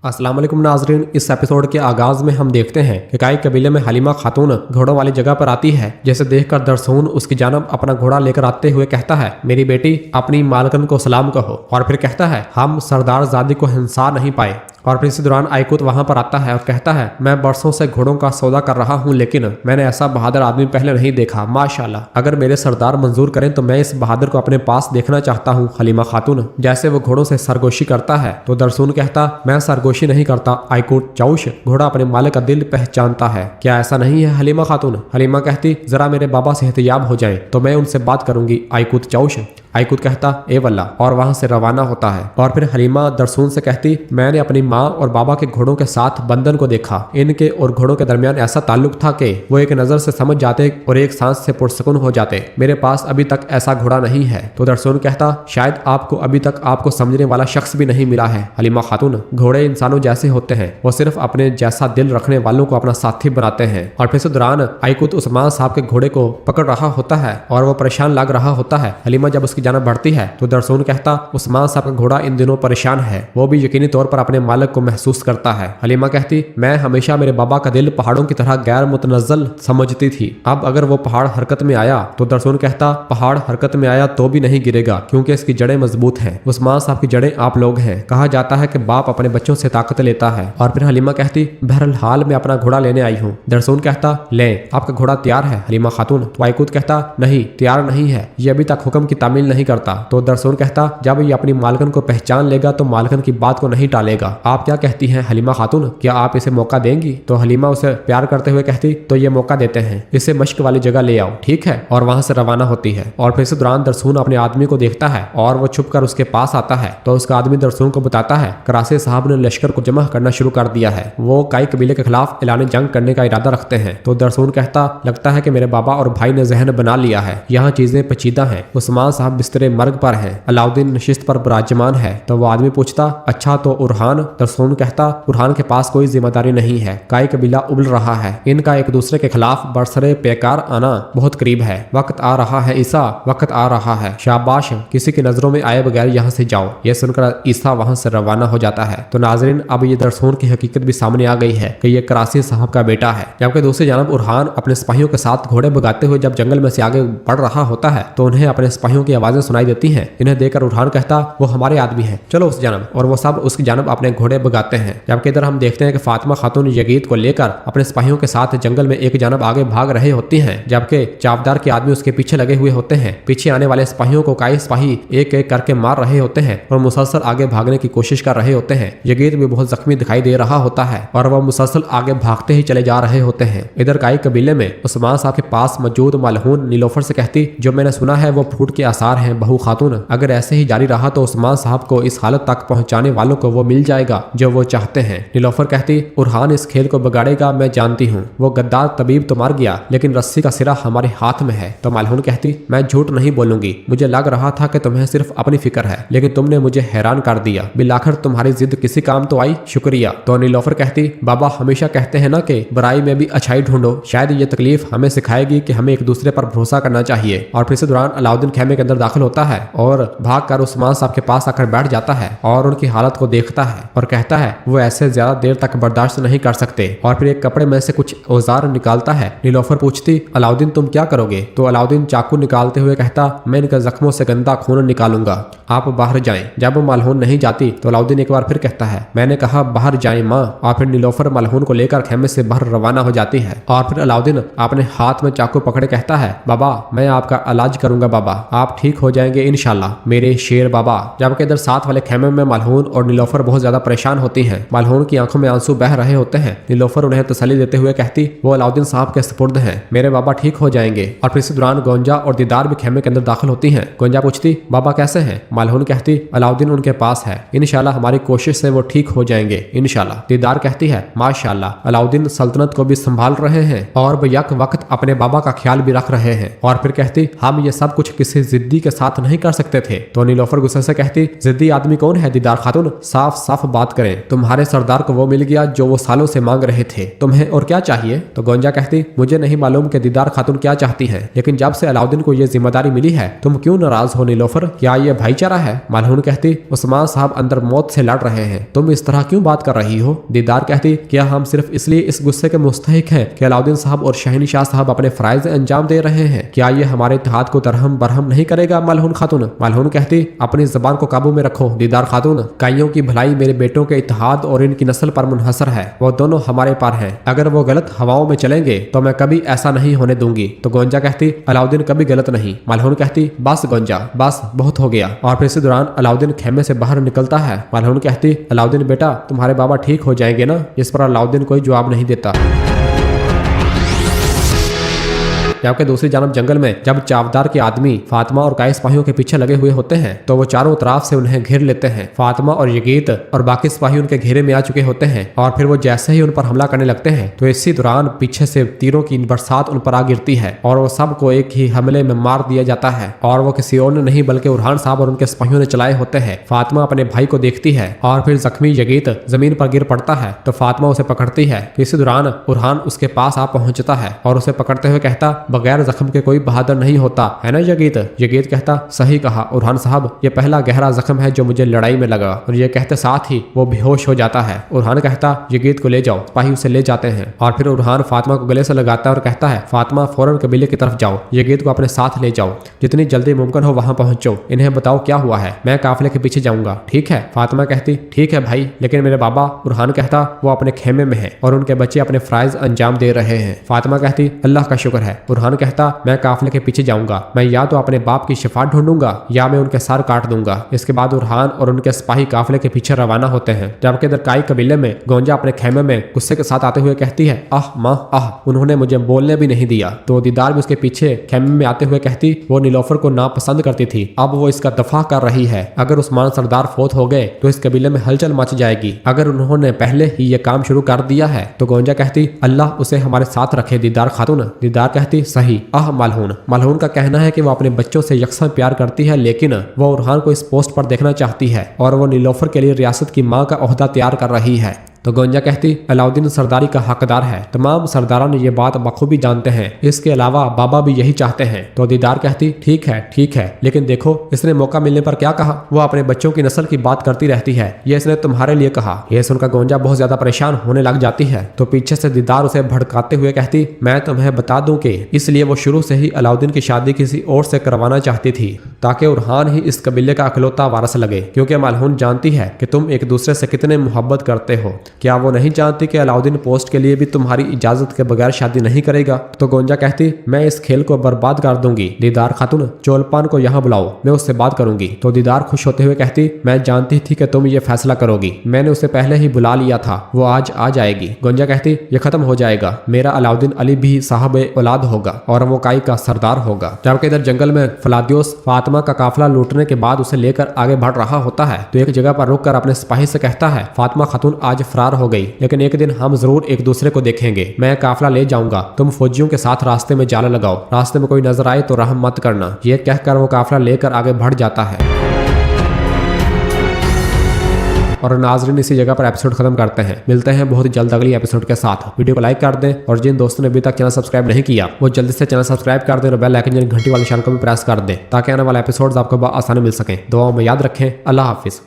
अस्सलाम वालेकुम नाजरीन, इस एपिसोड के आगाज में हम देखते हैं कि काई कबीले में हलीमा खातून घोड़ों वाली जगह पर आती है, जैसे देखकर दरसून उसकी जानब अपना घोड़ा लेकर आते हुए कहता है, मेरी बेटी अपनी मालकन को सलाम कहो। और फिर कहता है, हम सरदार ज़ादी को हिंसा नहीं पाए। और फिर इसी दौरान आइकुत वहां पर आता है और कहता है, मैं बरसों से घोड़ों का सौदा कर रहा हूं, लेकिन मैंने ऐसा बहादुर आदमी पहले नहीं देखा। माशाल्लाह, अगर मेरे सरदार मंजूर करें तो मैं इस बहादुर को अपने पास देखना चाहता हूं। हलीमा खातून जैसे वो घोड़ों से सरगोशी करता है तो दरसून कहता, मैं सरगोशी नहीं करता आइकुत चौश, घोड़ा अपने मालिक का दिल पहचानता है। क्या ऐसा नहीं है हलीमा खातून? हलीमा कहती, जरा मेरे बाबा से एहतियाब हो जाए तो मैं उनसे बात करूंगी आइकुत चौश। आइकुत कहता, ए वल्ला, और वहां से रवाना होता है। और फिर हलीमा दरसून से कहती, मैंने अपनी माँ और बाबा के घोड़ों के साथ बंधन को देखा। इनके और घोड़ों के दरमियान ऐसा ताल्लुक था कि वो एक नजर से समझ जाते और एक सांस से पुरसुकून हो जाते। मेरे पास अभी तक ऐसा घोड़ा नहीं है। तो दरसून कहता, शायद आपको अभी तक आपको समझने वाला शख्स भी नहीं मिला है हलीमा खातून। घोड़े इंसानों जैसे होते हैं, वो सिर्फ अपने जैसा दिल रखने वालों को अपना साथी बनाते हैं। और फिर इस दौरान आइकुत उस्मान साहब के घोड़े को पकड़ रहा होता है और वो परेशान लग रहा होता है। हलीमा जब उसकी जानब बढ़ती है तो दरसून कहता, उस्मान साहब का घोड़ा इन दिनों परेशान है, वो भी यकीनी तौर पर अपने मालिक को महसूस करता है। हलीमा कहती, मैं हमेशा मेरे बाबा का दिल पहाड़ों की तरह गैर मुतनज़्ज़ल समझती थी, अब अगर वो पहाड़ हरकत में आया तो दरसून कहता, पहाड़ हरकत में आया तो भी नहीं गिरेगा क्योंकि इसकी जड़ें मजबूत हैं। उस्मान साहब की जड़ें आप लोग हैं। कहा जाता है कि बाप अपने बच्चों से ताकत लेता है। और फिर हलीमा कहती, बहरहाल मैं अपना घोड़ा लेने आई हूँ। दरसून कहता, ले, आपका घोड़ा तैयार है हलीमा खातून? तो आइकुत कहता, नहीं, तैयार नहीं है, ये अभी तक हुक्म की तामील नहीं करता। तो दरसून कहता, जब ये अपनी मालकन को पहचान लेगा तो मालकन की बात को नहीं टालेगा। आप क्या कहती हैं हलीमा खातून, क्या आप इसे मौका देंगी? तो हलीमा उसे प्यार करते हुए कहती, तो ये मौका देते हैं, इसे मश्क वाली जगह ले आओ, ठीक है? और वहां से रवाना होती है। और फिर इस दौरान दरसून अपने आदमी को देखता है और वो छुप कर उसके पास आता है। तो उसका आदमी दरसून को बताता है, करासी साहब ने लश्कर को जमा करना शुरू कर दिया है, वो काई कबीले के खिलाफ ऐलान जंग करने का इरादा रखते हैं। तो दरसून कहता, लगता है कि मेरे बाबा और भाई ने जहन बना लिया है, यहाँ चीजें पेचीदा हैं। उस्मान साहब बिस्तरे मर्ग पर हैं, अलाउद्दीन नशिस्त पर विराजमान है। तो वो आदमी पूछता, अच्छा तो उरहान? दरसून कहता, उरहान के पास कोई जिम्मेदारी नहीं है, काई कबीला उबल रहा है, इनका एक दूसरे के खिलाफ बरसरे पेकार आना बहुत करीब है। वक्त आ रहा है ईसा, वक्त आ रहा है, शाबाश, किसी की नजरों में आए बगैर यहाँ से जाओ। ये सुनकर ईसा वहां से रवाना हो जाता है। तो नाजरीन, अब ये दरसून की हकीकत भी सामने आ गई है कि ये करासी साहब का बेटा है। जबकि दूसरी जानब उरहान अपने सिपाहियों के साथ घोड़े भगाते हुए जब जंगल में से आगे बढ़ रहा होता है तो उन्हें अपने सिपाहियों की आवाजें सुनाई देती हैं। इन्हें देखकर उरहान कहता, वो हमारे आदमी है, चलो उस जानब। और वो सब उसकी जानब अपने घोड़े भगाते हैं। जबकि इधर हम देखते हैं कि फातिमा खातून यगीत को लेकर अपने सिपाहियों के साथ जंगल में एक जानब आगे भाग रहे होती हैं, जबकि चावदार के आदमी उसके पीछे लगे हुए होते हैं। पीछे आने वाले सिपाहियों को कई सिपाही एक एक करके मार रहे होते हैं और मुसलसल आगे भागने की कोशिश कर रहे होते हैं। यगीत भी बहुत जख्मी दिखाई दे रहा होता है और वह मुसलसल आगे भागते ही चले जा रहे होते हैं। इधर काई कबीले में उस्मान साहब के पास मौजूद मलहून नीलोफर से कहती, जो मैंने सुना है वो फूट के आसार हैं बहू खातून, अगर ऐसे ही जारी रहा तो उस्मान साहब को इस हालत तक पहुंचाने वालों को वो मिल जाएगा जो वो चाहते हैं। नीलोफर कहती, उरहान इस खेल को बिगाड़ेगा, मैं जानती हूँ, वो गद्दार तबीब तो मर गया लेकिन रस्सी का सिरा हमारे हाथ में है। तो मलहून कहती, मैं झूठ नहीं बोलूंगी, मुझे लग रहा था कि तुम्हें सिर्फ अपनी फिक्र है, लेकिन तुमने मुझे हैरान कर दिया, बिलाखिर तुम्हारी जिद किसी काम तो आई, शुक्रिया। तो नीलोफर कहती, बाबा हमेशा कहते हैं ना कि बुराई में भी अच्छाई ढूंढो, शायद ये तकलीफ हमें सिखाएगी कि हमें एक दूसरे पर भरोसा करना चाहिए। और फिर इस दौरान अलाउद्दीन खेमे के अंदर दाखिल होता है और भागकर उस्मान साहब के पास आकर बैठ जाता है और उनकी हालत को देखता है और कहता है वो ऐसे ज्यादा देर तक बर्दाश्त नहीं कर सकते। और फिर एक कपड़े में से कुछ औजार निकालता है। नीलोफर पूछती, अलाउद्दीन तुम क्या करोगे? तो अलाउद्दीन चाकू निकालते हुए कहता, मैं इनके जख्मों से गंदा खून निकालूंगा, आप बाहर जाएं। जब मलहून नहीं जाती तो अलाउद्दीन एक बार फिर कहता है, मैंने कहा बाहर जाएं माँ। और फिर नीलोफर मलहून को लेकर खेमे से बाहर रवाना हो जाती है। और फिर अलाउद्दीन अपने हाथ में चाकू पकड़े कहता है, बाबा मैं आपका इलाज करूंगा बाबा, आप ठीक हो जाएंगे इंशाल्लाह मेरे शेर बाबा। जबकि इधर साथ वाले खेमे में मलहून और नीलोफर बहुत ज्यादा परेशान होती हैं। मलहून की आंखों में आंसू बह रहे होते हैं। नीलोफर उन्हें तसल्ली देते हुए कहती, वो अलाउद्दीन साहब के सुपुर्द हैं, मेरे बाबा ठीक हो जाएंगे। और फिर इस दौरान गोंजा और दीदार भी खेमे के अंदर दाखिल होती हैं। गोंजा पूछती, बाबा कैसे हैं? मलहून कहती, अलाउद्दीन उनके पास है, इंशाल्लाह हमारी कोशिश से वो ठीक हो जाएंगे इंशाल्लाह। दीदार कहती है, माशाल्लाह अलाउद्दीन सल्तनत को भी संभाल रहे हैं और वो यक वक्त अपने बाबा का ख्याल भी रख रहे हैं। और फिर कहती, हम ये सब कुछ किसी जिद्दी के साथ नहीं कर सकते थे। तो नीलोफर गुस्से से कहती, जिद्दी आदमी कौन है दीदार खातून, साफ साफ बात करें। तुम्हारे सरदार को वो मिल गया जो वो सालों से मांग रहे थे, तुम्हें और क्या चाहिए? तो गोंजा कहती, मुझे नहीं मालूम कि दीदार खातून क्या चाहती है, लेकिन जब से अलाउद्दीन को ये जिम्मेदारी मिली है तुम क्यों नाराज हो नीलोफर? क्या ये भाईचारा है? मलहून कहती, उस्मान साहब अंदर मौत से लड़ रहे हैं, तुम इस तरह क्यों बात कर रही हो? दीदार कहती, क्या हम सिर्फ इसलिए इस गुस्से के मुस्तहिक हैं कि अलाउद्दीन साहब और शहनी शाह साहब अपने फराइज अंजाम दे रहे हैं? क्या ये हमारे इत्तेहाद को दरहम बरहम नहीं करेगा? मलहून खातून। मलहून कहती, अपनी जबान को काबू में रखो दीदार खातून, काइयों की भलाई मेरे बेटों के इत्तेहाद और इनकी नस्ल पर मुनहसर है, वो दोनों हमारे पर हैं। अगर वो गलत हवाओं में चलेंगे तो मैं कभी ऐसा नहीं होने दूंगी। तो गोंजा कहती, अलाउद्दीन कभी गलत नहीं। मलहून कहती, बस गोंजा बस, बहुत हो गया। और फिर इसी दौरान अलाउद्दीन खेमे से बाहर निकलता है। मलहून कहती, अलाउद्दीन बेटा तुम्हारे बाबा ठीक हो जाएंगे ना? इस पर अलाउद्दीन कोई जवाब नहीं देता। जबकि दूसरी जानब जंगल में जब चावदार के आदमी फातिमा और काई सिपाहियों के पीछे लगे हुए होते हैं तो वो चारों तरफ से उन्हें घेर लेते हैं। फातिमा और यगीत और बाकी सिपाही उनके घेरे में आ चुके होते हैं और फिर वो जैसे ही उन पर हमला करने लगते हैं तो इसी दौरान पीछे से तीरों की बरसात उन पर आ गिरती है और वो सबको एक ही हमले में मार दिया जाता है। और वो किसी और ने नहीं बल्कि उरहान साहब और उनके सिपाहियों ने चलाए होते हैं। फातिमा अपने भाई को देखती है और फिर जख्मी यगीत जमीन पर गिर पड़ता है तो फातिमा उसे पकड़ती है। इसी दौरान उरहान उसके पास आ पहुंचता है और उसे पकड़ते हुए कहता, बगैर जख्म के कोई बहादुर नहीं होता है ना यगीत? यगीत कहता, सही कहा उरहान साहब, ये पहला गहरा जख्म है जो मुझे लड़ाई में लगा। और ये कहते साथ ही वो बेहोश हो जाता है। उरहान कहता, यगीत को ले जाओ। सिपाही उसे ले जाते हैं और फिर उरहान फातिमा को गले से लगाता है और कहता है, फातिमा फौरन कबीले की तरफ जाओ, यगीत को अपने साथ ले जाओ, जितनी जल्दी मुमकिन हो वहां पहुंचो, इन्हें बताओ क्या हुआ है, मैं काफिले के पीछे जाऊंगा, ठीक है? फातिमा कहती, ठीक है भाई, लेकिन मेरे बाबा। उरहान कहता, वो अपने खेमे में है और उनके बच्चे अपने फराइज अंजाम दे रहे हैं। फातिमा कहती, अल्लाह का शुक्र है। उरहान कहता, मैं काफिले के पीछे जाऊंगा, मैं या तो अपने बाप की शिफात ढूंढूंगा या मैं उनके सर काट दूंगा। इसके बाद उरहान और उनके सिपाही काफिले के पीछे रवाना होते हैं। जबकि इधर काई कबीले में गोंजा अपने खेमे में गुस्से के साथ आते हुए कहती है, आह माँ आह, उन्होंने मुझे बोलने भी नहीं दिया। तो दीदार भी उसके पीछे खेमे में आते हुए कहती, वो नीलोफर को नापसंद करती थी, अब वो इसका दफा कर रही है। अगर उस्मान सरदार फोत हो गए तो इस कबीले में हलचल मच जाएगी। अगर उन्होंने पहले ही ये काम शुरू कर दिया है तो गोंजा कहती, अल्लाह उसे हमारे साथ रखे दीदार खातून। दीदार कहती, सही। आह मलहून। मलहून का कहना है कि वो अपने बच्चों से यकसा प्यार करती है, लेकिन वो उरहान को इस पोस्ट पर देखना चाहती है और वो नीलोफर के लिए रियासत की मां का ओहदा तैयार कर रही है। तो गोंजा कहती, अलाउद्दीन सरदारी का हकदार है, तमाम सरदारान ये बात बखूबी जानते हैं, इसके अलावा बाबा भी यही चाहते हैं। तो दीदार कहती, ठीक है, लेकिन देखो इसने मौका मिलने पर क्या कहा, वो अपने बच्चों की नस्ल की बात करती रहती है, ये इसने तुम्हारे लिए कहा। यह सुनकर गोंजा बहुत ज्यादा परेशान होने लग जाती है। तो पीछे से दीदार उसे भड़काते हुए कहती, मैं तुम्हें बता दूं कि इसलिए वो शुरू से ही अलाउद्दीन की शादी किसी और से करवाना चाहती थी ताकि उरहान ही इस कबीले का अकलौता वारस लगे, क्योंकि मलहून जानती है कि तुम एक दूसरे से कितने मोहब्बत करते हो। क्या वो नहीं जानती कि अलाउद्दीन पोस्ट के लिए भी तुम्हारी इजाजत के बगैर शादी नहीं करेगा? तो गोंजा कहती, मैं इस खेल को बर्बाद कर दूंगी। दीदार खातून, चोलपान को यहाँ बुलाओ, मैं उससे बात करूंगी। तो दीदार खुश होते हुए कहती, मैं जानती थी कि तुम ये फैसला करोगी, मैंने उसे पहले ही बुला लिया था, वो आज आ जाएगी। गोंजा कहती, ये खत्म हो जाएगा, मेरा अलाउद्दीन अली भी साहब औलाद होगा और वो काई का सरदार होगा। जबकि इधर जंगल में फलादियोस फातिमा का काफिला लूटने के बाद उसे लेकर आगे बढ़ रहा होता है तो एक जगह पर रुककर अपने सिपाही से कहता है, फातिमा खातून आज फरार हो गई, लेकिन एक दिन हम जरूर एक दूसरे को देखेंगे। मैं काफिला ले जाऊंगा, तुम फौजियों के साथ रास्ते में जाला लगाओ, रास्ते में कोई नजर आए तो रहम मत करना। ये कहकर वो काफिला लेकर आगे बढ़ जाता है। और नाजरीन इसी जगह पर एपिसोड खत्म करते हैं। मिलते हैं बहुत जल्द अगली एपिसोड के साथ। वीडियो को लाइक कर दें और जिन दोस्तों ने अभी तक चैनल सब्सक्राइब नहीं किया वो जल्दी से चैनल सब्सक्राइब कर दें और बेल आइकन यानी घंटी वाले निशान को भी प्रेस कर दें ताकि आने वाले एपिसोड्स आपको आसानी मिल सकें। दुआओं में याद रखें। अल्लाह हाफिज।